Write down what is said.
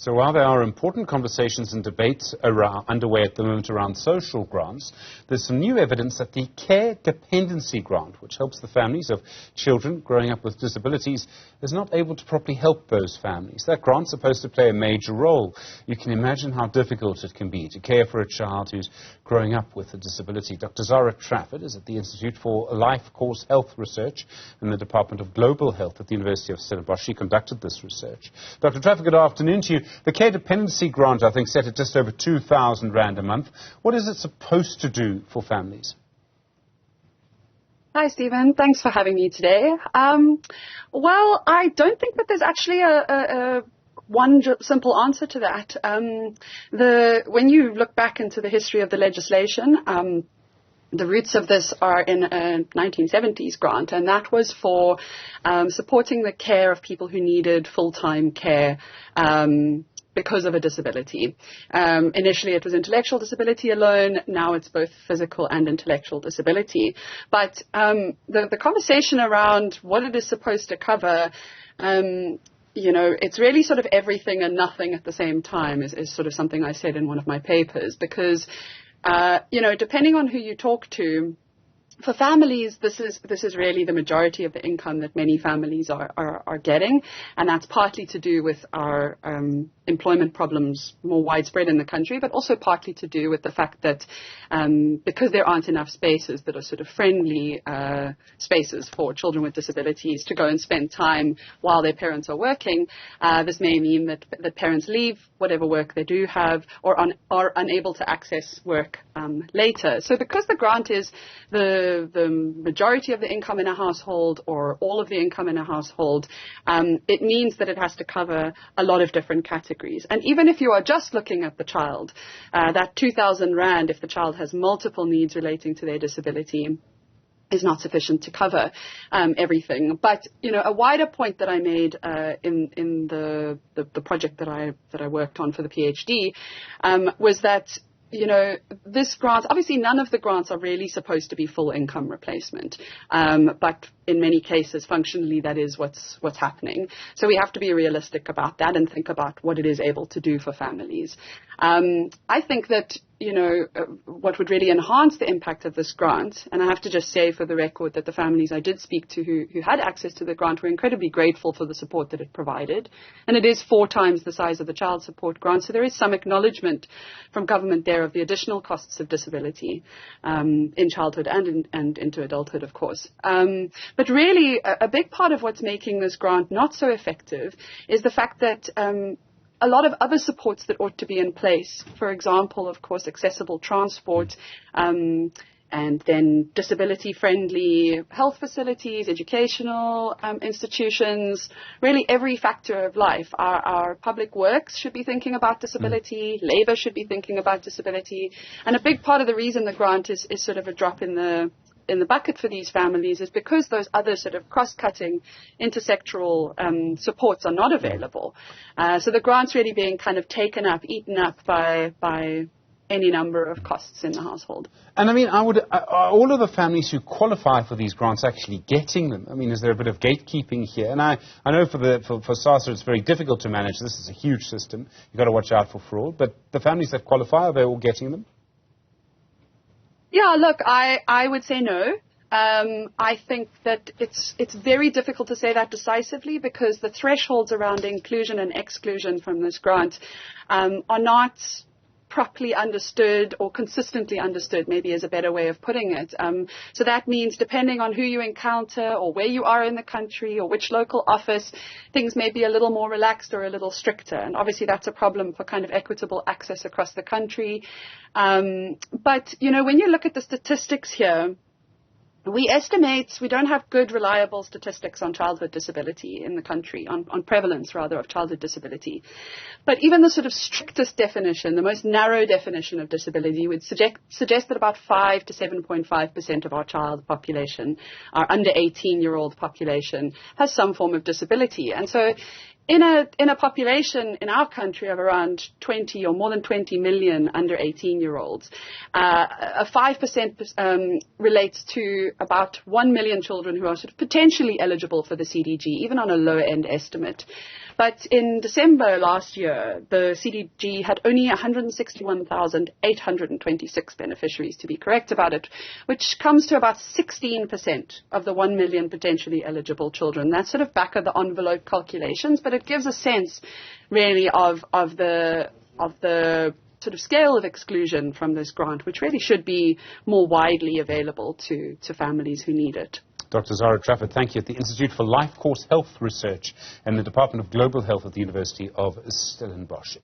So while there are important conversations and debates underway at the moment around social grants, there's some new evidence that the Care Dependency Grant, which helps the families of children growing up with disabilities, is not able to properly help those families. That grant's supposed to play a major role. You can imagine how difficult it can be to care for a child who's growing up with a disability. Dr. Zara Trafford is at the Institute for Life Course Health Research in the Department of Global Health at the University of Stellenbosch. She conducted this research. Dr. Trafford, good afternoon to you. The Care Dependency Grant, I think, set at just over 2,000 rand a month. What is it supposed to do for families? Hi, Stephen. Thanks for having me today. Well, I don't think that there's actually one simple answer to that. When you look back into the history of the legislation, the roots of this are in a 1970s grant, and that was for supporting the care of people who needed full-time care because of a disability. Initially it was intellectual disability alone, now it's both physical and intellectual disability. But the conversation around what it is supposed to cover, it's really sort of everything and nothing at the same time is sort of something I said in one of my papers, because depending on who you talk to, for families, this is really the majority of the income that many families are getting, and that's partly to do with our employment problems more widespread in the country, but also partly to do with the fact that because there aren't enough spaces that are sort of friendly spaces for children with disabilities to go and spend time while their parents are working, this may mean that the parents leave whatever work they do have or are unable to access work later. So because the grant is the majority of the income in a household or all of the income in a household, it means that it has to cover a lot of different categories. And even if you are just looking at the child, that 2,000 rand, if the child has multiple needs relating to their disability, is not sufficient to cover everything. But a wider point that I made in the project that I worked on for the PhD was that this grant, obviously none of the grants are really supposed to be full income replacement, but in many cases functionally that is what's happening. So we have to be realistic about that and think about what it is able to do for families. I think that what would really enhance the impact of this grant, and I have to just say for the record that the families I did speak to who had access to the grant were incredibly grateful for the support that it provided. And it is 4 times the size of the child support grant, so there is some acknowledgement from government there of the additional costs of disability in childhood and into adulthood, of course. But really, a big part of what's making this grant not so effective is the fact that a lot of other supports that ought to be in place, for example, of course, accessible transport, and then disability-friendly health facilities, educational institutions, really every factor of life. Our public works should be thinking about disability, labour should be thinking about disability, and a big part of the reason the grant is sort of a drop in the bucket for these families is because those other sort of cross-cutting intersectoral supports are not available. So the grant's really being kind of eaten up by any number of costs in the household. And I mean, are all of the families who qualify for these grants actually getting them? I mean, is there a bit of gatekeeping here? And I know for SASSA it's very difficult to manage. This is a huge system. You've got to watch out for fraud. But the families that qualify, are they all getting them? Yeah, look, I would say no. I think that it's very difficult to say that decisively because the thresholds around inclusion and exclusion from this grant are not properly understood or consistently understood, maybe is a better way of putting it. So that means depending on who you encounter or where you are in the country or which local office, things may be a little more relaxed or a little stricter. And obviously that's a problem for kind of equitable access across the country. But, when you look at the statistics here, we don't have good, reliable statistics on childhood disability in the country, on prevalence, rather, of childhood disability. But even the sort of strictest definition, the most narrow definition of disability would suggest that about 5 to 7.5% of our child population, our under 18-year-old population, has some form of disability. And so in a population in our country of around 20 or more than 20 million under 18-year-olds, a 5% relates to about 1 million children who are sort of potentially eligible for the CDG, even on a low-end estimate. But in December last year, the CDG had only 161,826 beneficiaries, to be correct about it, which comes to about 16% of the 1 million potentially eligible children. That's sort of back of the envelope calculations, but it gives a sense really of the sort of scale of exclusion from this grant, which really should be more widely available to families who need it. Dr. Zara Trafford, thank you, at the Institute for Life Course Health Research and the Department of Global Health at the University of Stellenbosch.